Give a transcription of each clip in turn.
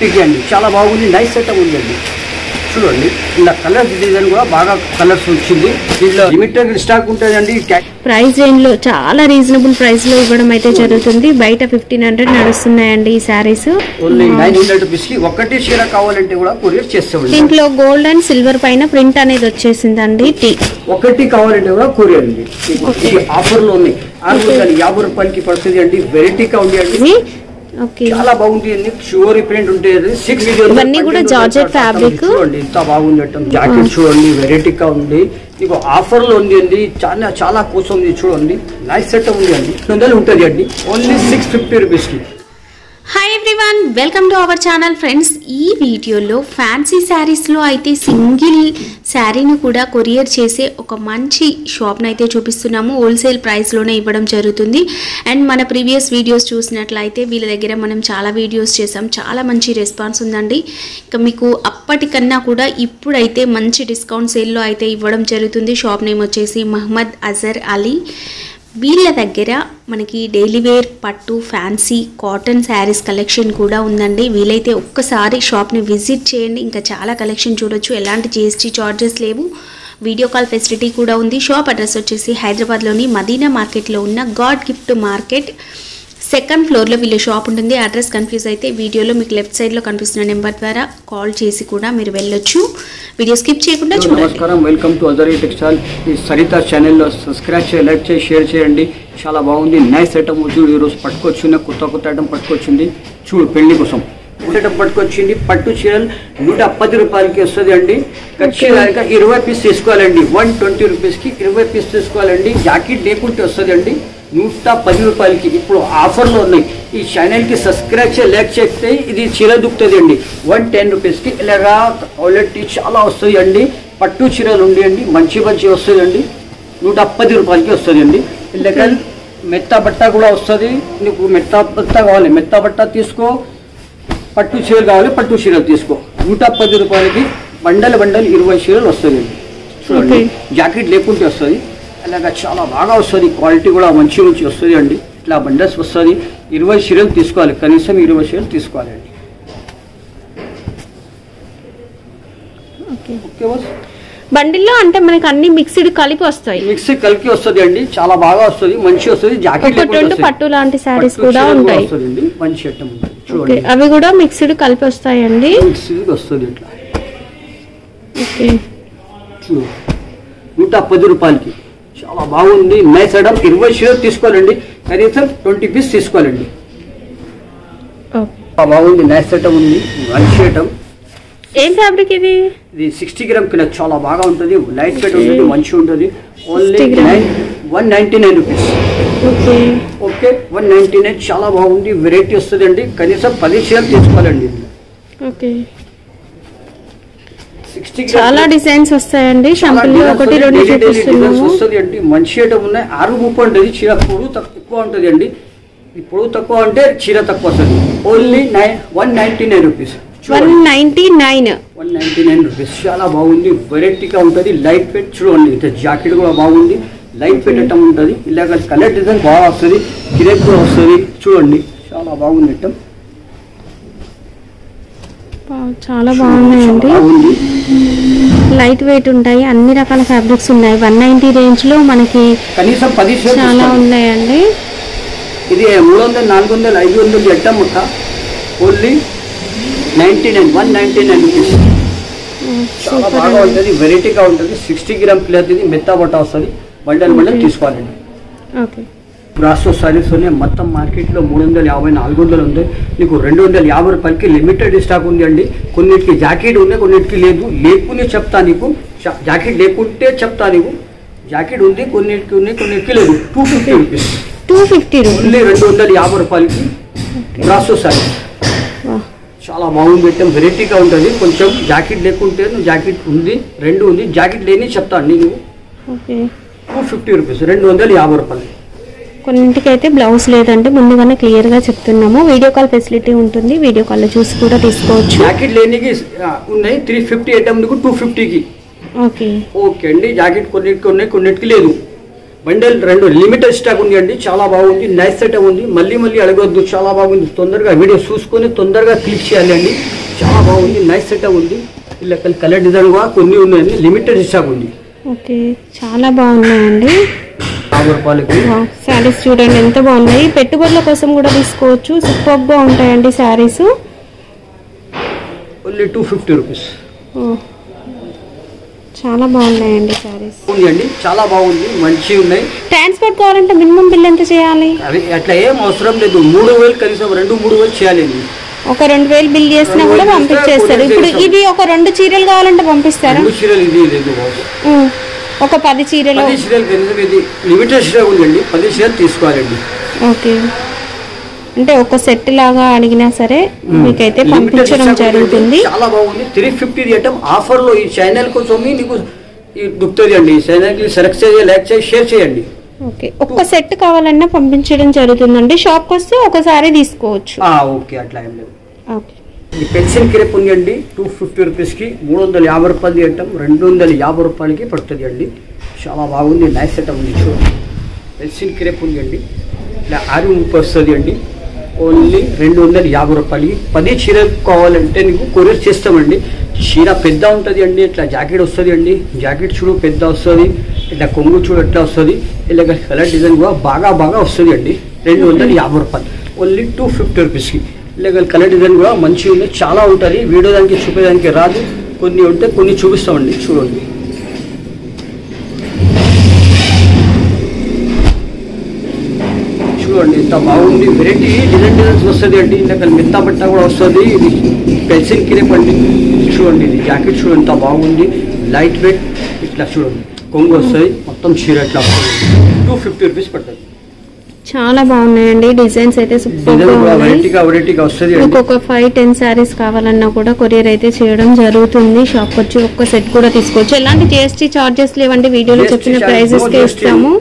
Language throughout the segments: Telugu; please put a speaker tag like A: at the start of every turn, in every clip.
A: అండి చాలా బాగుంది, నైస్ సెటప్ ఉందండి. చూడండి ఇలా కలర్స్ డిజైన్ కూడా బాగా కలర్స్ వచ్చింది. దీంట్లో లిమిటెడ్ స్టాక్ ఉంటుందండి.
B: ప్రైస్ రేంజ్ లో చాలా రీజనబుల్ ప్రైస్ లో ఇవ్వడం అయితే జరుగుతుంది. బయట 1500 నడుస్తున్నాయండి ఈ సారీస్.
A: ఓన్లీ 900 రూపీస్ కి ఒకటి చీర కావాలంటే కూడా కొరియర్ చేస్తామండి.
B: దీంట్లో గోల్డ్ అండ్ సిల్వర్ పైన ప్రింట్ అనేది వచ్చేసిందండి.
A: ఒకటి కావాలంటే కూడా కొరియర్ అండి. ఆఫర్ లో ఉంది 650 రూపాయలకి పడుతుంది అండి. వెరైటీగా ఉంది అండి, చాలా బాగుంది అండి. షూర్ ప్రింట్ ఉంటుంది.
B: ఇవన్నీ కూడా జార్జెట్ ఫ్యాబ్రిక్.
A: చూడండి ఎంత బాగుంది అంటాం. జాకెట్ చూడండి వెరైటీగా ఉంది. మీకు ఆఫర్ లో ఉంది అండి. చాలా చాలా కోసం ఉంది. చూడండి నైస్ సెట్ ఉంది అండి. 200 ఉంటుంది అండి. ఓన్లీ 650 రూపీస్ కి.
B: Hi everyone, welcome to our channel friends. ఈ వీడియోలో ఫ్యాన్సీ శారీస్లో అయితే సింగిల్ శారీని కూడా కొరియర్ చేసే ఒక మంచి షాప్ని అయితే చూపిస్తున్నాము. హోల్సేల్ ప్రైస్లోనే ఇవ్వడం జరుగుతుంది. అండ్ మన ప్రీవియస్ వీడియోస్ చూసినట్లయితే వీళ్ళ దగ్గర మనం చాలా వీడియోస్ చేసాం. చాలా మంచి రెస్పాన్స్ ఉందండి. ఇక మీకు అప్పటికన్నా కూడా ఇప్పుడైతే మంచి డిస్కౌంట్ సేల్లో అయితే ఇవ్వడం జరుగుతుంది. షాప్ నేమ్ వచ్చేసి మహమ్మద్ అజర్ అలీ. వీళ్ళ దగ్గర మనకి డైలీ వేర్, పట్టు, ఫ్యాన్సీ, కాటన్ శారీస్ కలెక్షన్ కూడా ఉందండి. వీలైతే ఒక్కసారి షాప్ని విజిట్ చేయండి. ఇంకా చాలా కలెక్షన్ చూడొచ్చు. ఎలాంటి GST చార్జెస్ లేవు. వీడియో కాల్ ఫెసిలిటీ కూడా ఉంది. షాప్ అడ్రస్ వచ్చేసి హైదరాబాద్లోని మదీనా మార్కెట్లో ఉన్న గాడ్ గిఫ్ట్ మార్కెట్ సెకండ్ ఫ్లోర్లో వీళ్ళ షాప్ ఉంటుంది. అడ్రస్ కన్ఫ్యూజ్ అయితే వీడియోలో మీకు లెఫ్ట్ సైడ్లో కనిపిస్తున్న నెంబర్ ద్వారా కాల్ చేసి కూడా మీరు వెళ్ళొచ్చు. వీడియో స్కిప్ చేయకుండా చూడండి.
A: నమస్కారం, వెల్కమ్ టు అజర్ టెక్స్టైల్. ఈ సరిత ఛానల్లో సబ్స్క్రైబ్ చేయండి, లైక్ చేసి షేర్ చేయండి. చాలా బాగుంది, నైస్ ఐటమ్ చూడు. ఈరోజు పట్టుకొచ్చింది కొత్త ఐటమ్ పట్టుకొచ్చింది. చూడు పెళ్లి కోసం ఐటమ్ పట్టుకొచ్చింది. పట్టు చీరలు 110 రూపాయలకి వస్తుంది అండి. ఖచ్చితంగా 20 పీస్ తీసుకోవాలండి. 120 రూపీస్కి 20 పీస్ తీసుకోవాలండి. జాకెట్ లేకుంటే వస్తుంది అండి 110 రూపాయలకి. ఇప్పుడు ఆఫర్లో ఉన్నాయి. ఈ ఛానల్కి సబ్స్క్రైబ్ చేసి లైక్ చేస్తే ఇది చీర దుక్కుతుంది అండి. 110 రూపీస్కి ఇలాగా క్వాలిటీ చాలా వస్తుంది అండి. పట్టు చీరలు ఉండి అండి, మంచి వస్తుంది అండి. 110 రూపాయలకి వస్తుంది అండి. ఇలాగ మెత్త బట్ట కూడా వస్తుంది. నీకు మెత్త బట్ట కావాలి, మెత్త బట్ట తీసుకో. పట్టు చీరలు కావాలి, పట్టు చీరలు తీసుకో. 110 రూపాయలకి బండల్ 20 చీరలు వస్తుంది అండి. చూడండి జాకెట్ లేకుంటే వస్తుంది. అలాగా చాలా బాగా వస్తుంది. క్వాలిటీ కూడా మంచి వస్తుంది అండి. ఇట్లా బండల్స్ వస్తుంది. 20 చీరలు తీసుకోవాలి, కనీసం 20 చీరలు తీసుకోవాలండి.
B: బండిల్లో అంటే మనకి అన్ని మిక్స్డ్ కలిపి వస్తాయి.
A: మిక్స్ కలిపి వస్తుంది అండి. చాలా బాగా వస్తుంది, మంచి వస్తుంది. జాకెట్
B: పట్టు లాంటి సారీస్ కూడా ఉంటాయి.
A: మంచి ఐటమ్
B: చూడండి, అవి కూడా మిక్స్డ్ కలిపి వస్తాయండి.
A: మిక్స్డ్ వస్తుంది ఇట్లా. 110 రూపాయలకి చాలా బాగుంది. Nice item. 20 చీరలు తీసుకోవాలండి, కనీసం 20 పీస్ తీసుకోవాలండి. బాగుంది, నైస్ ఐటమ్ ఉంది, మంచి ఐటమ్.
B: ఏం ఫ్యాబ్రిక్ ఇది?
A: 60 గ్రామ్ కింద చాలా బాగా ఉంటుంది. లైట్ వెయిట్ ఉంటుంది, మంచిగా ఉంటుంది. Only 199 rupees. ఓకే 199. చాలా బాగుంది, వెరైటీ వస్తుంది అండి. కనీసం 10 చీరలు తీసుకోవాలండి.
B: చాలా డిజైన్స్ వస్తాయండి. ఒకటి రెండు
A: వస్తుంది అండి. మంచి ఐటమ్ ఉన్నాయి. 630 ఉంటుంది. చీర పొడవు ఎక్కువ ఉంటుంది అండి. పొడవు తక్కువ అంటే చీర తక్కువ వస్తుంది. Only 199 rupees. 199 రూపీస్. చాలా బాగుంది, వెరైటీగా ఉంటుంది. లైట్ వెయిట్ చూడండి. జాకెట్ కూడా బాగుంది, లైట్ వెయిట్ ఐటమ్ ఉంటుంది. ఇలాగ కలర్ డిజైన్ బాగా వస్తుంది, కిరేక్ కూడా వస్తుంది. చూడండి చాలా బాగుంది ఐటమ్.
B: చాలా బాగున్నాయండి. లైట్ వెయిట్ ఉంటాయి. అన్ని రకాల ఫ్యాబ్రిక్స్ ఉన్నాయి. 190 రేంజ్ లో మనకి
A: కనీసం 10
B: చాలా ఉన్నాయండి.
A: ఇది 300, 400, 500 ఐటమ్ ఉంటా. Only 199 rupees. చాలా బాగా ఉంటుంది, వెరైటీగా ఉంటుంది. 60 గ్రామ్ క్లాత్ ఇది. మెత్త బట్ట వస్తుంది. బండల్ తీసుకోవాలండి. బ్రాసో సారీస్ ఉన్నాయి. మొత్తం మార్కెట్లో 350, 400 ఉంది. నీకు 250 రూపాయలకి లిమిటెడ్ స్టాక్ ఉంది అండి. కొన్నిటికి జాకెట్ ఉంది, కొన్నిటికి లేదు. లేకునే చెప్తా నీకు, జాకెట్ లేకుంటే చెప్తా నీకు. జాకెట్ ఉంది, కొన్నిటికి ఉన్నాయి, కొన్నిటికి లేదు. 250 రూపీస్. 250 ఓన్లీ 250 రూపాయలకి బ్రాసో సారీస్. చాలా బాగుంది, పెట్టాం. వెరైటీగా ఉంటుంది. కొంచెం జాకెట్ లేకుంటే జాకెట్ ఉంది, రెండు ఉంది. జాకెట్ లేని చెప్తాను నేను. 250 రూపీస్, 250 రూపాయలు.
B: కొన్నింటికి అయితే బ్లౌజ్ లేదంటే ముందుగానే క్లియర్ గా చెప్తున్నాము. వీడియో కాల్ ఫెసిలిటీ ఉంటుంది. వీడియో కాల్ లో చూసి కూడా తీసుకోవచ్చు.
A: జాకెట్ లేనికి ఉన్నాయి. 350 ఐటమ్ 250కి. ఓకే అండి. జాకెట్ కొన్నిటికి ఉన్నాయి, కొన్నిటికి లేదు. బండల్ 2 లిమిటెడ్ స్టాక్ ఉంది అండి. చాలా బాగుంది, నైస్ సెటప్ ఉంది. మళ్ళీ అడగొద్దు, చాలా బాగుంది. తొందరగా వీడియో చూసుకొని తొందరగా క్లిక్ చేయాలి అండి. చాలా బాగుంది, నైస్ సెటప్ ఉంది. ఇలా కలర్ డిజైన్ కూడా కొన్ని ఉన్నాయండి, లిమిటెడ్ స్టాక్ ఉంది.
B: ఓకే, చాలా బాగున్నాయండి.
A: 50 రూపాయలకి
B: శారీస్ చూడండి ఎంత బాగున్నాయి. పెట్టుబడుల కోసం కూడా తీసుకోవచ్చు, సూపర్ గా ఉంటాయండి శారీస్.
A: Only 250 rupees.
B: చాలా బాగున్నాయండి శారీస్.
A: ఉంది అండి, చాలా బాగుంది, మంచిగా ఉన్నాయి.
B: ట్రాన్స్పోర్ట్ కావాలంటే మినిమం బిల్ ఎంత చేయాలి?
A: అవి అట్లా ఏం అవసరం లేదు. 3000 కనీసం 2-3 చేయాలండి.
B: ఒక 2000 బిల్ చేసినా కూడా పంపించేస్తారు. ఇప్పుడు ఇవి ఒక 2 చీరలు కావాలంటే పంపిస్తారా?
A: 2 చీరలు ఇది లేదు,
B: ఒక 10 చీరలు.
A: 10 చీరలు కనీసం ఇది లిమిటెడ్ స్టాక్ ఉందండి. 10 చీరలు తీసుకోవాలండి.
B: ఓకే, అంటే ఒక సెట్ లాగా అడిగినా సరే మీకైతే పంపించడం జరుగుతుంది.
A: చాలా బాగుంది. 350 ఐటమ్ ఆఫర్ లో ఈ ఛానల్ కోసం నీకు దొరుకుతుంది అండి. ఈ ఛానల్ కి సెలెక్ట్ చేయండి, లైక్ చేయండి, షేర్ చేయండి.
B: ఓకే, ఒక్క సెట్ కావాలన్నా పంపించడం జరుగుతుందండి. షాప్ కి వస్తే ఒకసారి తీసుకోవచ్చు.
A: ఓకే, అట్లా ఏం లేదు.
B: ఓకే,
A: ఈ పెన్సిల్ క్రేప్ ఉంది అండి. 250 రూపీస్ కి 350 రూపాయలు ఐటమ్ 250 రూపాయలకి పడుతుంది అండి. చాలా బాగుంది, నైస్ సెటప్ ఉంది. చూడండి, పెన్సిల్ క్రేప్ ఉంది అండి. ఇలా 6 వస్తుంది అండి. ఓన్లీ 250 రూపాయలకి 10 చీరలు కావాలంటే నీకు కొరియర్ చేస్తామండి. చీర పెద్ద ఉంటుంది అండి. ఇట్లా జాకెట్ వస్తుంది అండి. జాకెట్ చూడు పెద్ద వస్తుంది. ఇట్లా కొంగు చూడు ఎట్లా వస్తుంది. ఇలా కలర్ డిజైన్ కూడా బాగా వస్తుంది అండి. 250 రూపాయలు ఓన్లీ 250 రూపీస్కి. ఇలా కలర్ డిజైన్ కూడా మంచిగా ఉంది, చాలా ఉంటుంది. వీడియో దానికి చూపేదానికి రాదు, కొన్ని ఉంటే కొన్ని చూపిస్తామండి. చూడండి, చూడండి ఎంత బాగుంది. వెరైటీ డిజైన్స్ వస్తుంది అండి. ఇంకా మెత్త బట్ట కూడా వస్తుంది. ఇది పెన్సిల్ క్రేప్ అండి. చూడండి, ఇది జాకెట్ చూడండి ఎంత బాగుంది, లైట్ వెయిట్. ఇట్లా చూడండి కొంగు వస్తుంది, మొత్తం చీర ఇట్లా 250 రూపీస్ పడుతుంది.
B: చాలా బాగున్నాయండి డిజైన్స్ అయితే, సూపర్ గా
A: వెరైటీగా వస్తుంది.
B: ఒక్కొక్క 5-10 సారీస్ కావాలన్నా కూడా కొరియర్ అయితే చేయడం జరుగుతుంది. షాప్ వచ్చి ఒక్క సెట్ కూడా తీసుకోవచ్చు. ఎలాంటి GST చార్జెస్ లేవండి, వీడియోలో చెప్పిన ప్రైజెస్ కే ఇస్తాము.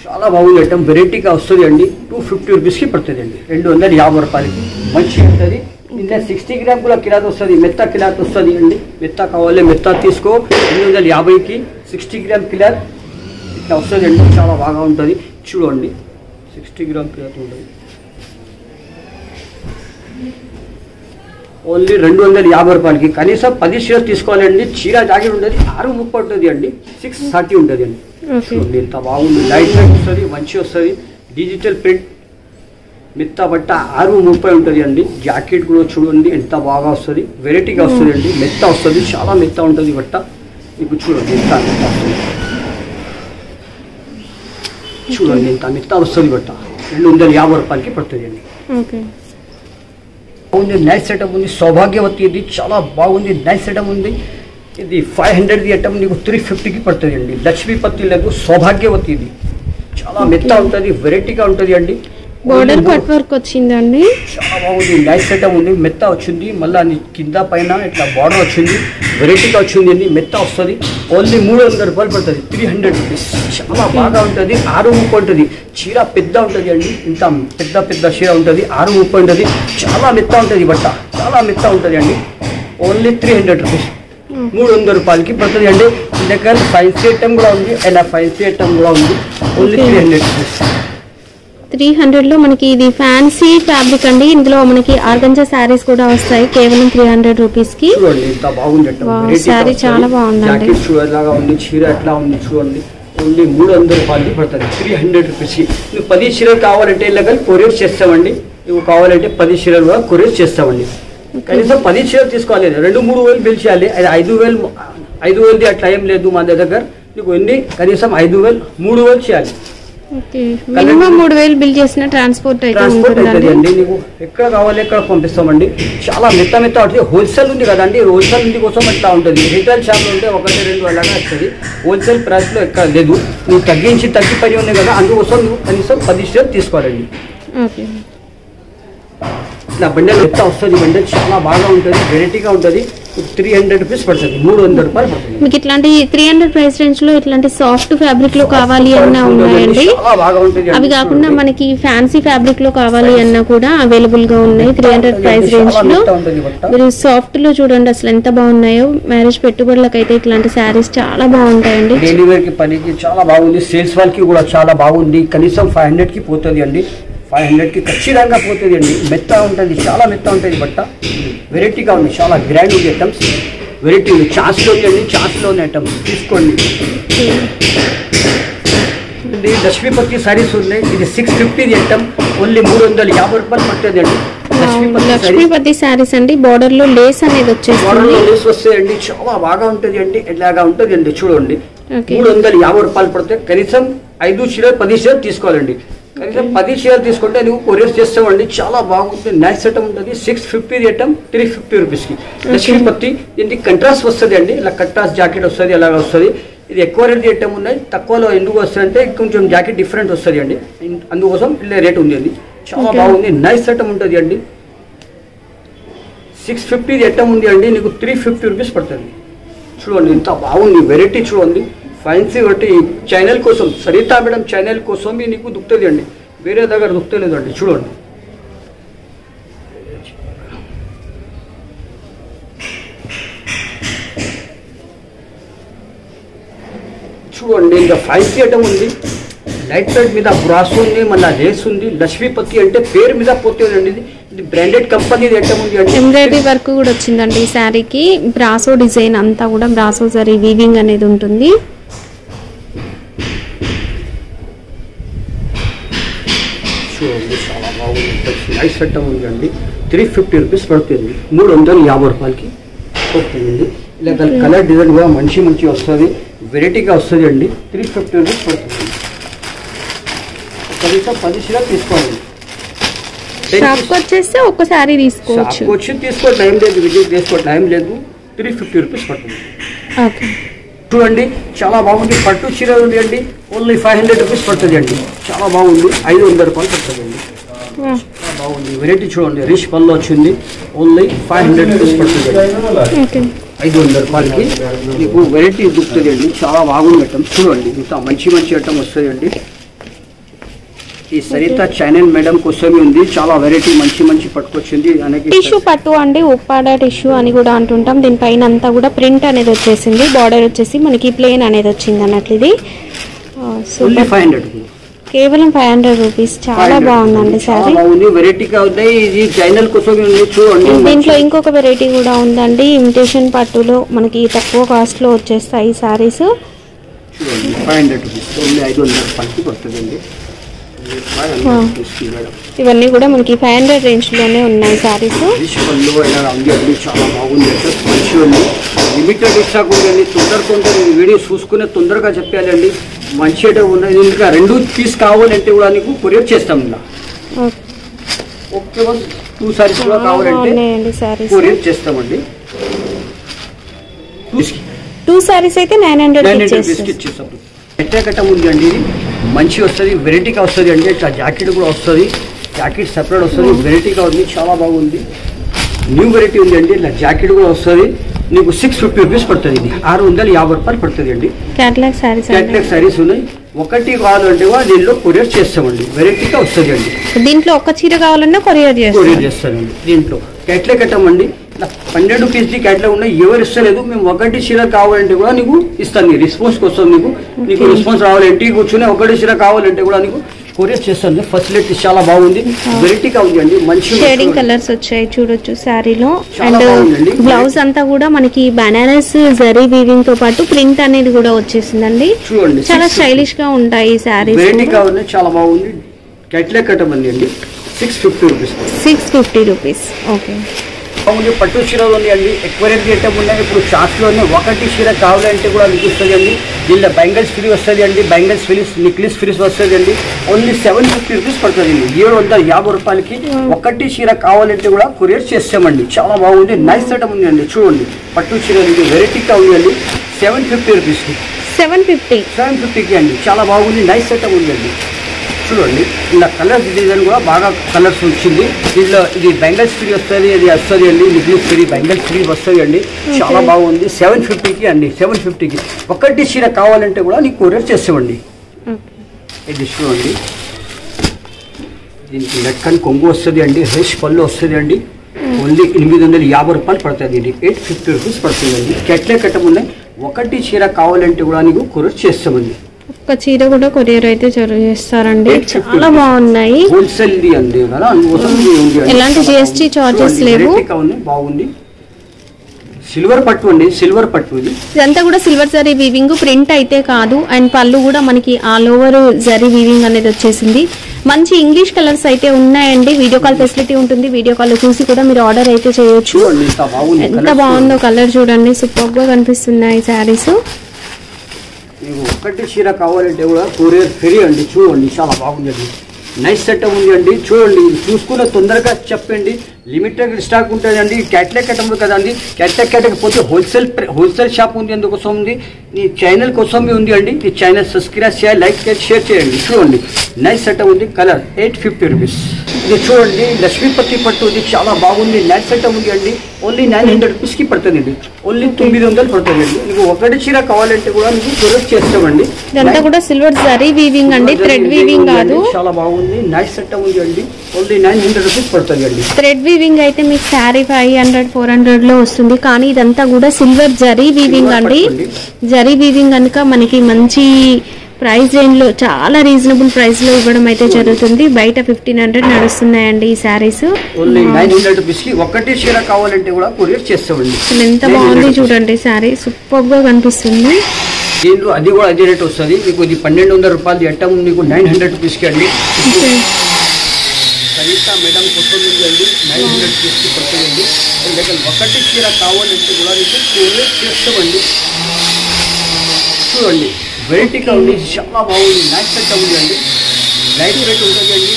A: చాలా బాగుంది ఐటమ్, వెరైటీగా వస్తుంది అండి. 250 రూపీస్కి పడుతుంది అండి. 250 రూపాయలకి మంచిగా ఉంటుంది. ఇంకా 60 గ్రామ్ కూడా కిలాత్ వస్తుంది, మెత్త కిలాత్ వస్తుంది అండి. మెత్త కావాలి మెత్త తీసుకో. 250కి 60 గ్రామ్ కిలాత్ ఇట్లా వస్తుంది అండి. చాలా బాగా ఉంటుంది. చూడండి, 60 గ్రామ్ కిలాత్ ఉంటుంది. ఓన్లీ 250 రూపాయలకి కనీసం 10 చీరలు తీసుకోవాలండి. చీర జాకెట్ ఉంటుంది 630 ఉంటుంది అండి. 630 ఉంటుంది అండి. చూడండి ఎంత బాగుంది, లైట్ వెయిట్ వస్తుంది, మంచిగా వస్తుంది. డిజిటల్ ప్రింట్ మెత్త బట్ట 630 ఉంటుంది అండి. జాకెట్ కూడా చూడండి ఎంత బాగా వస్తుంది, వెరైటీగా వస్తుంది అండి. మెత్త వస్తుంది, చాలా మెత్త ఉంటుంది బట్ట. ఇప్పుడు చూడండి ఎంత మెత్త వస్తుంది, చూడండి ఎంత మెత్త వస్తుంది బట్ట. 250 రూపాయలకి పడుతుంది అండి. బాగుంది, నైస్ సెటప్ ఉంది. సౌభాగ్యవతి ఇది చాలా బాగుంది, నైస్ సెటప్ ఉంది. ఇది 500 ఐటమ్ నీకు 350కి పడుతుంది అండి. లక్ష్మీపతి లేదు, సౌభాగ్యవతి ఇది చాలా మెత్త ఉంటుంది, వెరైటీగా ఉంటుంది అండి.
B: బోర్డర్ కట్ వర్క్ వచ్చిందండి.
A: చాలా బాగుంది, నైస్ సెటప్ ఉంది. మెత్త వచ్చింది, మళ్ళీ కింద పైన ఇట్లా బార్డర్ వచ్చింది, వెరైటీగా వచ్చింది అండి. మెత్త వస్తుంది. ఓన్లీ 300 రూపాయలు పడుతుంది, 300 రూపీస్. చాలా బాగా ఉంటుంది. 630 ఉంటుంది. చీర పెద్ద ఉంటుంది అండి. ఇంత పెద్ద చీర ఉంటుంది. 630 ఉంటుంది. చాలా మెత్త ఉంటుంది బట్ట, చాలా మెత్త ఉంటుంది అండి. ఓన్లీ 300 రూపీస్, 300 రూపాయలకి పడుతుంది అండి. దగ్గర ఫ్యాన్సీ ఐటమ్ కూడా ఉంది, ఇలా ఫ్యాన్సీ ఐటమ్ కూడా ఉంది. Only 300 rupees.
B: 300లో మనకి ఇది ఫ్యాన్సీ ఫ్యాబ్రిక్ అండి. ఇందులో మనకి ఆర్గంజా శారీస్ కూడా వస్తాయి కేవలం 300 రూపీస్కి.
A: చూడండి ఎంత బాగుంది,
B: శారీ చాలా బాగుందండి.
A: ఎలాగా ఉంది, చీర ఎట్లా ఉంది చూడండి. ఓన్లీ 300 రూపాయలకి పడుతుంది, 300 రూపీస్కి. నువ్వు 10 చీరలు కావాలంటే ఇలా కొరియర్ చేస్తామండి. నువ్వు కావాలంటే 10 చీరలు కూడా కొరియర్ చేస్తామండి. కనీసం 10 చీరలు తీసుకోవాలి, 2-3 వేలు బిల్ చేయాలి. అది 5,000 అట్లా ఏం లేదు మా దగ్గర. నీకు ఎన్ని కనీసం 5,000 3,000 చేయాలి.
B: మినిమం 3,000 బిల్ చేసిన ట్రాన్స్పోర్ట్
A: అవుతుంది అండి. నీకు ఎక్కడ కావాలి ఎక్కడ పంపిస్తామండి. చాలా మెత్త ఉంటుంది. హోల్సేల్ ఉంది కదండి, హోల్సేల్ ఉంది కోసం ఎట్లా ఉంటుంది. రిటైల్ షాప్లో ఉంటే 1-2 అలాగా వస్తుంది. హోల్సేల్ ప్రైస్లో ఎక్కడ లేదు. నువ్వు తగ్గిపోయి ఉన్నాయి కదా, అందుకోసం నువ్వు కనీసం 10 చీరలు తీసుకోవాలండి. ఇట్లా బండల్ మెత్త వస్తుంది. బండల్ చాలా బాగా ఉంటుంది, వెరైటీగా ఉంటుంది. 300 రూపీస్ పడుతుంది, 300 రూపాయలు పడుతుంది.
B: మీకు ఇట్లాంటి 300 ప్రైస్ రేంజ్ లో ఇట్లాంటి సాఫ్ట్ ఫ్యాబ్రిక్ లో కావాలి అన్నా ఉన్నాయండి. అవి కాకుండా మనకి ఫ్యాన్సీ ఫ్యాబ్రిక్ లో కావాలి అన్నా కూడా అవైలబుల్ గా ఉన్నాయి 300 ప్రైస్ రేంజ్ లో. మీరు సాఫ్ట్ లో చూడండి అసలు ఎంత బాగున్నాయో. మ్యారేజ్ పెట్టుబడులకు అయితే ఇట్లాంటి శారీస్ చాలా బాగుంటాయండి.
A: డైలీ వేర్ కి పనికి చాలా బాగుంది, సేల్స్ వాళ్ళకి కూడా చాలా బాగుంది. కనీసం 500 కి పోతుంది అండి, 500 కి ఖచ్చితంగా పోతుంది అండి. మెత్త ఉంటుంది, చాలా మెత్త ఉంటుంది బట్ట. వెరైటీగా ఉంది, చాలా గ్రాండ్ ఉంది ఐటమ్స్. వెరైటీ ఉంది, ఛాన్స్లో ఉంది, ఛాన్స్లోని ఐటమ్స్ తీసుకోండి. ఇది లక్ష్మీపతి సారీస్ ఉన్నాయి. ఇది 650 ఐటమ్, ఓన్లీ 350 రూపాయలు పడుతుంది అండి.
B: లక్ష్మీపతి సారీస్ అండి. బార్డర్ లో లేస్ అనేది వచ్చేసి
A: బార్డర్ లో లేస్ వస్తాయండి, చాలా బాగా ఉంటుంది అండి. ఇలాగా ఉంటుంది అండి చూడండి. 350 రూపాయలు పడతాయి. కనీసం 5 చీరలు 10 చీరలు తీసుకోవాలండి. కనీసం 10 చీరలు తీసుకుంటే నువ్వు కొరియర్ చేస్తామండి. చాలా బాగుంటుంది, నైస్ ఐటమ్ ఉంటుంది. 650 ఐటమ్ 350 రూపీస్కి. లక్ష్మీపతి దీనికి కంట్రాస్ట్ వస్తుంది అండి, ఇలా కంట్రాస్ట్ జాకెట్ వస్తుంది, అలాగ వస్తుంది. ఇది ఎక్కువ రేట్ ఐటమ్ ఉన్నాయి, తక్కువలో ఎందుకు వస్తుంది అంటే కొంచెం జాకెట్ డిఫరెంట్ వస్తుంది అండి, అందుకోసం ఇలా రేట్ ఉంది అండి. చాలా బాగుంది, నైస్ ఐటమ్ ఉంటుంది అండి. 650 ఐటమ్ ఉంది అండి, నీకు 350 రూపీస్ పడుతుంది. చూడండి ఇంత బాగుంది, వెరైటీ చూడండి. ఫ్యాన్సీ బట్టి ఛానల్ కోసం, సరితా మేడం ఛానల్ కోసం నీకు దుక్కుతుంది అండి, వేరే దగ్గర దుక్కుతలేదు అండి. చూడండి చూడండి ఇంకా ఫ్యాన్సీ ఐటమ్ ఉంది. లైట్ వెయిట్ మీద బ్రాస్ ఉంది, మళ్ళీ లేస్ ఉంది. లక్ష్మీపతి అంటే పేరు మీద పోతుందండి. ఇది బ్రాండెడ్ కంపెనీ ఐటమ్ ఉంది అండి.
B: ఎంబ్రాయిడరీ వర్క్ కూడా వచ్చిందండి ఈ శారీకి. బ్రాసో డిజైన్ అంతా కూడా బ్రాసో జరీ వీవింగ్ అనేది ఉంటుంది.
A: చూడండి చాలా బాగుంది, నైస్ ఐటమ్ ఉంది అండి. 350 రూపీస్ పడుతుంది, 350 రూపాయలకి పడుతుంది. ఇలా కలర్ డిజైన్ కూడా మంచి మంచి వస్తుంది, వెరైటీగా వస్తుంది అండి. 350 రూపీస్ పడుతుంది. కనీసం 10 చీరలు తీసుకోవాలి.
B: షాప్కి వచ్చేస్తే ఒక శారీ తీసుకోవచ్చు.
A: వచ్చి తీసుకో టైం లేదు, విజిట్ చేసుకో టైం లేదు. 350 రూపీస్ పడుతుంది.
B: ఓకే
A: చూడండి చాలా బాగుంది. పట్టు చీర ఉంది అండి, ఓన్లీ 500 రూపీస్ పడుతుంది అండి. చాలా బాగుంది, 500 రూపాయలు పడుతుంది అండి. చాలా బాగుంది, వెరైటీ చూడండి. రిచ్ పళ్ళు వచ్చింది, ఓన్లీ 500 రూపీస్ పడుతుంది అండి. 500 రూపాయలకి మీకు వెరైటీ దొరుకుతుంది అండి. చాలా బాగుంది ఐటమ్. చూడండి ఇంత మంచి మంచి ఐటమ్ వస్తుంది అండి. ఈ సరిత ఛానల్ మేడం కోసమే ఉంది, చాలా వెరైటీ మంచి మంచి పట్టుకొచ్చింది.
B: టిష్యూ పట్టు అండి, ఉప్పాడ టిష్యూ అని కూడా అంటుంటాం. దీనిపైన అంతా కూడా ప్రింట్ అనేది వచ్చేసింది, బార్డర్ వచ్చేసి మనకి ప్లేన్ అనేది వచ్చింది అన్నట్లు. ఇది కేవలం 500 రూపీస్. చాలా బాగుందండి సారీ,
A: వెరైటీగా ఉన్నాయి. ఇది ఛానల్ కోసమే ఉంది చూడండి.
B: దీంట్లో ఇంకొక వెరైటీ కూడా ఉందండి, ఇమిటేషన్ పట్టులో మనకి తక్కువ కాస్ట్ లో వచ్చేస్తాయి సారీస్.
A: చూడండి 500 రూపీస్, ఓన్లీ 500 రూపాయలకి పడుతుందండి.
B: ఇవన్నీ కూడా మనకి 500 రేంజ్ లోనే ఉన్నాయి సారీస్.
A: చాలా బాగుంది, మంచి ఉంది. లిమిటెడ్ స్టాక్ ఉందండి. తొందరగా వీడియో చూసుకునే తొందరగా చెప్పాలండి. మంచి ఐటమ్ ఉన్నది. ఇంకా 2 పీస్ కావాలంటే కూడా నీకు కొరియర్ చేస్తాం. ఇలా ఓకే బస్ 2 సారీస్ కూడా కావాలంటే కొరియర్ చేస్తామండి.
B: 2 సారీస్ అయితే 900
A: ఇచ్చేస్తాం. ఎట్టకట్టం ఉంది అండి, ఇది మంచి వస్తుంది, వెరైటీగా వస్తుంది అండి. ఇట్లా జాకెట్ కూడా వస్తుంది, జాకెట్ సెపరేట్ వస్తుంది, వెరైటీగా ఉంది. చాలా బాగుంది, న్యూ వెరైటీ ఉంది అండి. ఇట్లా జాకెట్ కూడా వస్తుంది. నీకు 650 రూపీస్ పడుతుంది. ఇది 650 రూపాయలు పడుతుంది అండి. క్యాట్లాగ్ సారీస్ ఉన్నాయి. ఒకటి కావాలంటే దీనిలో కొరియర్ చేస్తామండి, వెరైటీగా వస్తుంది అండి.
B: దీంట్లో ఒక చీర కావాలన్నా కొరియర్
A: చేస్తామండి. దీంట్లో క్యాట్లాగ్ కట్టమండి. 12 రూపీస్ది క్యాట్లాగ్ ఉన్నాయి, ఎవరు ఇస్తలేదు. మేము ఒకటి చీర కావాలంటే కూడా నీకు ఇస్తాను. రెస్పాన్స్ కోసం నీకు రెస్పాన్స్ రావాలి. ఇంటికి కూర్చొని ఒకటి చీర కావాలంటే కూడా నీకు కొరియర్ చేస్తాను. ఫెసిలిటీ చాలా బాగుంది, వెరైటీగా ఉంది అండి. మంచి
B: షేడింగ్ కలర్స్ వచ్చాయి చూడొచ్చు శారీలో. అండ్ బ్లౌజ్ అంతా కూడా మనకి బనారస్ జరీ వీవింగ్ తో పాటు ప్రింట్ అనేది కూడా వచ్చేసిందండి.
A: చూడండి
B: చాలా స్టైలిష్ గా ఉంటాయి శారీస్,
A: వెరైటీగా ఉంది, చాలా బాగుంది. క్యాట్లాగ్ కట్టమంది అండి. 650 రూపీస్. ఓకే బాగుంది. పట్టు చీరలు ఉంది అండి, ఎక్కువ రేట్ ఐటమ్ ఉన్నాయి. ఇప్పుడు షాప్స్లోనే ఒకటి చీర కావాలంటే కూడా మీకు వస్తుంది అండి. దీనిలో బ్యాంగిల్స్ ఫ్రీ వస్తుంది అండి, బ్యాంగిల్స్ ఫ్రీ, నెక్లెస్ ఫ్రీ వస్తుంది అండి. ఓన్లీ 750 రూపీస్ పడుతుంది అండి. 750 రూపాయలకి ఒకటి చీర కావాలంటే కూడా కొరియర్ చేస్తామండి. చాలా బాగుంది, నైస్ ఐటమ్ ఉంది అండి. చూడండి పట్టు చీరలు ఇది వెరైటీగా ఉంది అండి. 750 రూపీస్కి 750కి అండి. చాలా బాగుంది, నైస్ ఐటమ్ ఉంది అండి. చూడండి ఇలా కలర్ డిజైన్ కూడా బాగా కలర్స్ వచ్చింది. దీంట్లో ఇది బెంగల్స్ ఫ్రీ వస్తుంది, ఇది వస్తుంది అండి నిక్లెస్ ఫ్రీ బెంగల్స్ ఫ్రీ వస్తుంది అండి. చాలా బాగుంది. 750కి అండి, 750కి. ఒకటి చీర కావాలంటే కూడా నీకు కొరియర్ చేస్తామండి. ఇది చూడండి దీనికి లెక్కని కొంగు వస్తుంది అండి, హెష్ పళ్ళు వస్తుంది అండి. ఓన్లీ 850 రూపాయలు పడుతుంది. ఇది 850 రూపీస్ పడుతుంది అండి. కెట్లే కట్టం ఉన్నాయి. ఒకటి చీర కావాలంటే కూడా నీకు కొరియర్ చేస్తామండి.
B: ఒక చీర కూడా కొరియర్ అయితే చేస్తారండి. చాలా బాగున్నాయి.
A: హోల్సేల్ అండి కదా, అందుకోసం
B: ఎలాంటి జిఎస్టీ చార్జెస్ లేవు.
A: బాగుంది. సిల్వర్ పట్టు అండి, సిల్వర్ పట్టు.
B: ఇదంతా కూడా సిల్వర్ జరీ వీవింగ్, ప్రింట్ అయితే కాదు. అండ్ పళ్ళు కూడా మనకి ఆల్ ఓవర్ జరీ వీవింగ్ అనేది వచ్చేసింది. మంచి ఇంగ్లీష్ కలర్స్ అయితే ఉన్నాయండి. వీడియో కాల్ ఫెసిలిటీ ఉంటుంది. వీడియో కాల్ చూసి కూడా మీరు ఆర్డర్ అయితే చేయొచ్చు. ఎంత బాగుందో కలర్ చూడండి, సూపర్ గా కనిపిస్తున్నాయి శారీస్.
A: ఒకటి చీర కావాలంటే కూడా కొరియర్ ఫ్రీ అండి. చూడండి చాలా బాగుందండి, నైస్ సెటప్ ఉంది అండి. చూడండి చూసుకున్న తొందరగా చెప్పండి. లిమిటెడ్ స్టాక్ ఉంటుంది అండి. క్యాట్లాగ్ కట్టము కదండి, క్యాట్లాగ్ కట్టకపోతే హోల్సేల్ షాప్ ఉంది, అందుకోసం ఉంది. ఈ ఛానల్ కోసమే ఉంది అండి. ఈ ఛానల్ సబ్స్క్రైబ్ చేయాలి, లైక్ చేసి షేర్ చేయండి. చూడండి నైస్ సెటప్ ఉంది. Colour 850 rupees. ఇది చూడండి లక్ష్మీపతి పట్టు, ఇది చాలా బాగుంది. నైస్ సెటప్ ఉంది అండి. ఓన్లీ 900 రూపీస్కి పడుతుంది అండి. ఓన్లీ 900 పడుతుంది అండి. మీకు ఒకటి చీర కావాలంటే కూడా మీకు ప్రొడక్ట్ చేస్తామండి.
B: ఇదంతా కూడా సిల్వర్ జరీ వీవింగ్ అండి, థ్రెడ్ వీవింగ్ కాదు.
A: చాలా బాగుంది, నైస్ సెటప్ ఉంది అండి. ఓన్లీ 900 రూపీస్ పడుతుంది అండి.
B: థ్రెడ్ వీవింగ్ అయితే మీకు శారీ 500-400 లో వస్తుంది. కానీ ఇదంతా కూడా సిల్వర్ జరీ వీవింగ్ అండి. జరీ వీవింగ్ కనుక మనకి మంచి ప్రైస్ రేంజ్ లో, చాలా రీజనబుల్ ప్రైస్ లో ఇవ్వడం అయితే జరుగుతుంది. బయట 1500 నడుస్తున్నాయండి ఈ శారీస్.
A: ఓన్లీ 900 రూపీస్ కి ఒకటి చీర కావాలంటే కూడా కొరియర్ చేస్తామండి.
B: ఎంత బాగుంది చూడండి, శారీ సూపర్ గా కనిపిస్తుంది.
A: దీంట్లో అది కూడా అదే రేట్ వస్తుంది మీకు. ఇది 1200 రూపాయలు అట్టం మీకు 900 రూపీస్కి అండి. సరిత మేడం కొత్తది అండి, 900 రూపీస్కి పడుతుందండి. లేక ఒకటి చీర కావాలంటే కూడా మీకు కొరియర్ చేస్తామండి. చూడండి వెరైటీగా ఉంది, చాలా బాగుంది. నైస్ సెట్ ఉంది అండి. లైట్ వెయిట్ ఉంటుంది అండి,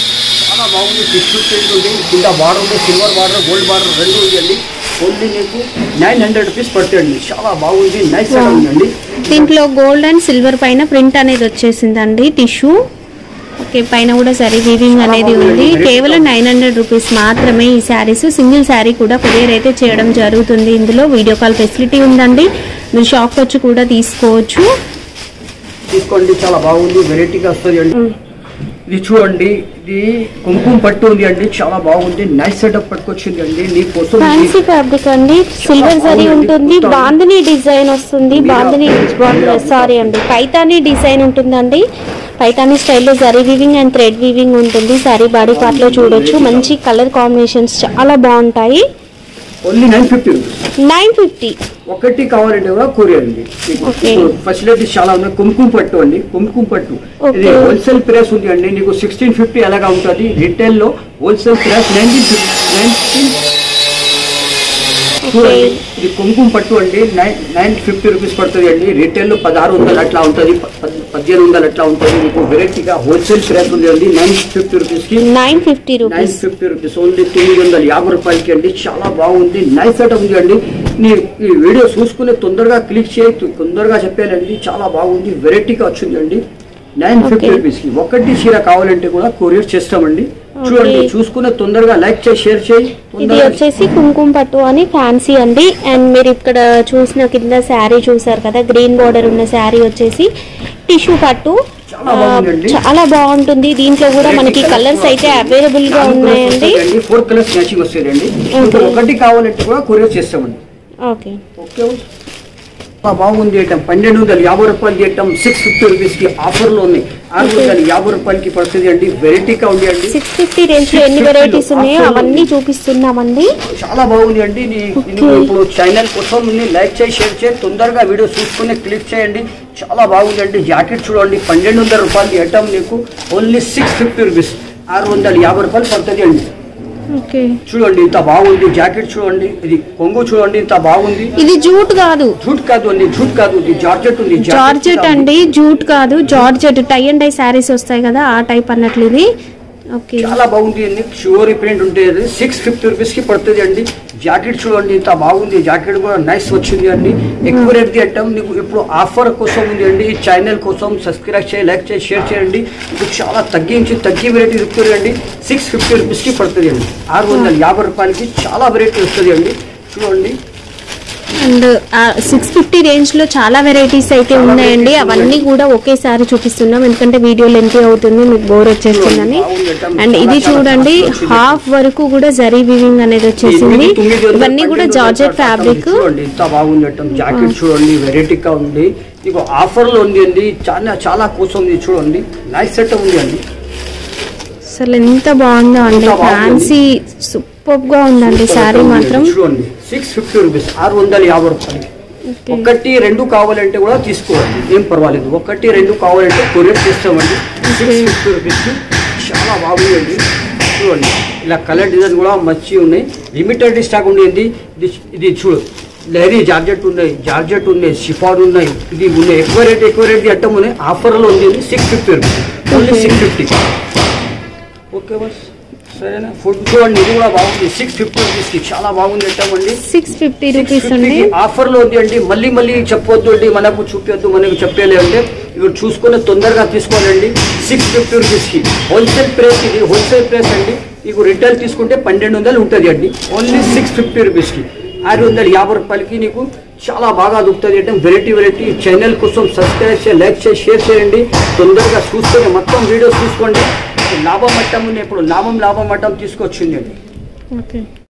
A: చాలా బాగుంది. టిష్యూ ప్రింట్ ఉంది, కింద బార్డర్ ఉంది, సిల్వర్ బార్డర్ గోల్డ్ బార్డర్ రెండు ఉంది అండి. ఓన్లీ మీకు 900 రూపీస్ పడుతుంది. చాలా బాగుంది, నైస్ సెట్ ఉందండి.
B: దీంట్లో గోల్డ్ అండ్ సిల్వర్ పైన ప్రింట్ అనేది వచ్చేసిందండి, టిష్యూ. ఓకే, పైన కూడా సరీ వీవింగ్ అనేది ఉంది. కేవలం 900 రూపీస్ మాత్రమే ఈ శారీస్. సింగిల్ శారీ కూడా కొరియర్ అయితే చేయడం జరుగుతుంది. ఇందులో వీడియో కాల్ ఫెసిలిటీ ఉందండి. మీరు షాప్ వచ్చి కూడా తీసుకోవచ్చు.
A: తీసుకోండి, చాలా బాగుంది, వెరైటీగా వస్తుంది అండి. ఇది చూడండి, ఇది కుంకుమ పట్టు ఉంది అండి, చాలా బాగుంది. నైస్ సెటప్ పట్టుకొచ్చింది అండి. నీకోసం
B: ఫ్యాన్సీ ఫ్యాబ్రిక్ అండి, సిల్వర్ జరీ ఉంటుంది. బాందిని డిజైన్ వస్తుంది. సారీ అండి, పైతానీ డిజైన్ ఉంటుందండి. పైతానీ స్టైల్లో zari weaving and thread weaving ఉంటుంది. సారీ బాడీ పార్ట్ లో చూడొచ్చు. మంచి కలర్ కాంబినేషన్స్ చాలా బాగుంటాయి.
A: ఓన్లీ 950
B: 950.
A: ఒకటి కావాలంటే కూడా కొరియర్ అండి. ఫెసిలిటీస్ చాలా ఉన్నాయి. కుంకుమ పట్టు అండి, కుంకుమ పట్టు. ఇది హోల్సేల్ ప్రైస్ ఉంది అండి. నీకు 1650 అలాగా ఉంటుంది. రిటైల్ లో హోల్సేల్ ప్రైస్ 1950. చూడండి ఇది కుంకుమ పట్టు అండి, 950 రూపీస్ పడుతుంది అండి. రిటైల్ లో 1600 అట్లా ఉంటుంది, 1700 అట్లా ఉంటుంది. మీకు వెరైటీగా హోల్సేల్ ప్రైస్ ఉంది అండి. 950 రూపీస్ కి 950 రూపీస్. ఓన్లీ 950 రూపాయలకి అండి. చాలా బాగుంది, నైస్ సెటప్ ఉంది అండి. ఈ వీడియో చూసుకుని తొందరగా క్లిక్ చేయి, తొందరగా చెప్పాలండి. చాలా బాగుంది, వెరైటీగా వచ్చిందండి. 950 రూపీస్ కి ఒకటి చీర కావాలంటే కూడా కొరియర్ చేస్తామండి. చూడండి చూసుకున్న తొందరగా లైక్ చేసి షేర్ చేయి.
B: ఇది వచ్చేసి కుంకుమ పట్టు అని ఫ్యాన్సీ అండి. అండ్ మీరు ఇక్కడ చూసిన కింద శారీ చూసారు కదా, గ్రీన్ బోర్డర్ ఉన్న శారీ వచ్చేసి టిష్యూ పట్టు. చాలా బాగుంటుంది. దీంట్లో కూడా మనకి కలర్స్ అయితే అవైలబుల్ గా ఉన్నాయండి.
A: 4 కలర్స్ మ్యాచింగ్ వస్తాయండి. ఒకటి కావాలంటే కూడా కొరియర్ చేస్తామండి.
B: ఓకే
A: ఓకే, బాగుంది. ఐటమ్ 1250 రూపాయలకి ఐటమ్ 650 రూపీస్ కి ఆఫర్ లో ఉంది. 650 రూపాయలకి పడుతుంది అండి. వెరైటీగా ఉంది అండి.
B: 650 రేంజ్ లో ఎన్ని వెరైటీస్ ఉన్నాయో అవన్నీ చూపిస్తున్నామండి.
A: చాలా బాగుంది అండి. ఇప్పుడు ఛానల్ కోసం లైక్ చేసి షేర్ చేసి తొందరగా వీడియో చూసుకుని క్లిక్ చేయండి. చాలా బాగుంది అండి. జాకెట్ చూడండి, 1200 రూపాయలకి ఐటమ్ నీకు ఓన్లీ 650 రూపీస్, 650 రూపాయలు పడుతుంది అండి. చూడండి ఇంత బాగుంది. జాకెట్ చూడండి, ఇది కొంగు చూడండి, ఇంత బాగుంది.
B: ఇది జూట్ కాదు,
A: జూట్ కాదు అండి, జూట్ కాదు. ఇది జార్జెట్ ఉంది.
B: జార్జెట్ అండి, జూట్ కాదు, georgette. Tie and dye saris వస్తాయి కదా, ఆ టైప్ అన్నట్లు. ఇది ఓకే
A: చాలా బాగుంది అండి. షివోరీ ప్రింట్ ఉంటుంది. 650 రూపీస్కి పడుతుంది అండి. జాకెట్ చూడండి ఇంత బాగుంది. జాకెట్ కూడా నైస్ వచ్చింది అండి. ఎక్కువ రేట్ అంటాం నీకు ఇప్పుడు ఆఫర్ కోసం ఉంది అండి. ఈ ఛానల్ కోసం సబ్స్క్రైబ్ చేయి, లైక్ చేయి, షేర్ చేయండి. ఇప్పుడు చాలా తగ్గి వెరైటీ దొరుకుతుంది అండి. 650 రూపీస్కి పడుతుంది అండి. 650 రూపాయలకి చాలా వెరైటీ వస్తుంది అండి. చూడండి
B: అండ్ 650 రేంజ్ లో చాలా వెరైటీస్ అయితే ఉన్నాయండి. అవన్నీ కూడా ఒకేసారి చూపిస్తున్నాం ఎందుకంటే వీడియో లెంత్ అవుతుంది, మీకు బోర్ వచ్చేస్తుందని. అండ్ ఇది చూడండి హాఫ్ వరకు కూడా జరీ వీవింగ్ అనేది వచ్చేసింది. ఇవన్నీ కూడా జార్జెట్ ఫ్యాబ్రిక్.
A: చూడండి ఇంత బాగుంది అంటాం. జాకెట్ చూడండి వెరైటీగా ఉంది. మీకు ఆఫర్ లో ఉంది అండి. చాలా కోసం ఉంది. చూడండి నైస్ సెట్ ఉంది అండి.
B: అసలు ఎంత బాగుందో అండి. ఫ్యాన్సీ సూపర్ గా ఉందండి శారీ మాత్రం.
A: చూడండి 650 రూపీస్, 650 రూపాయలు. ఒకటి రెండు కావాలంటే కూడా తీసుకోవాలి, ఏం పర్వాలేదు. ఒకటి రెండు కావాలంటే కొరియర్ చేస్తామండి. 650 రూపీస్ చాలా బాగుందండి. చూడండి ఇలా కలర్ డిజైన్ కూడా మంచి ఉన్నాయి. లిమిటెడ్ స్టాక్ ఉండేది. ఇది చూడు లహరీ జార్జెట్ ఉన్నాయి, షిఫాన్ ఉన్నాయి. ఇది ఉన్నాయి. ఎక్కువ రేట్ అట్టం ఉన్నాయి. ఆఫర్లో ఉంది 650 రూపీస్, ఓన్లీ 650. ఓకే బస్ సరేనా. ఫుడ్ చూడండి ఇది కూడా బాగుంది. 650 రూపీస్కి చాలా బాగుంది అంటామండి.
B: 650 రూపీస్ అండి.
A: ఆఫర్లో ఉంది అండి. మళ్ళీ చెప్పొద్దు అండి, మనకు చూపించద్దు, మనకు చెప్పేది అంటే ఇవి చూసుకొని తొందరగా తీసుకోవాలండి. 650 రూపీస్కి హోల్సేల్ ప్రైస్. ఇది హోల్సేల్ ప్రైస్ అండి. మీకు రిటైల్ తీసుకుంటే 1200 ఉంటుంది అండి. ఓన్లీ 650 రూపీస్కి 650 రూపాయలకి నీకు చాలా బాగా దొరుకుతుంది అంటే వెరైటీ. ఛానల్ కోసం సబ్స్క్రైబ్ చేసి, లైక్ చేసి, షేర్ చేయండి. తొందరగా చూసుకొని మొత్తం వీడియోస్ చూసుకోండి. లాభం మట్టం ఇప్పుడు లాభం తీసుకొచ్చింది అండి.
B: ఓకే.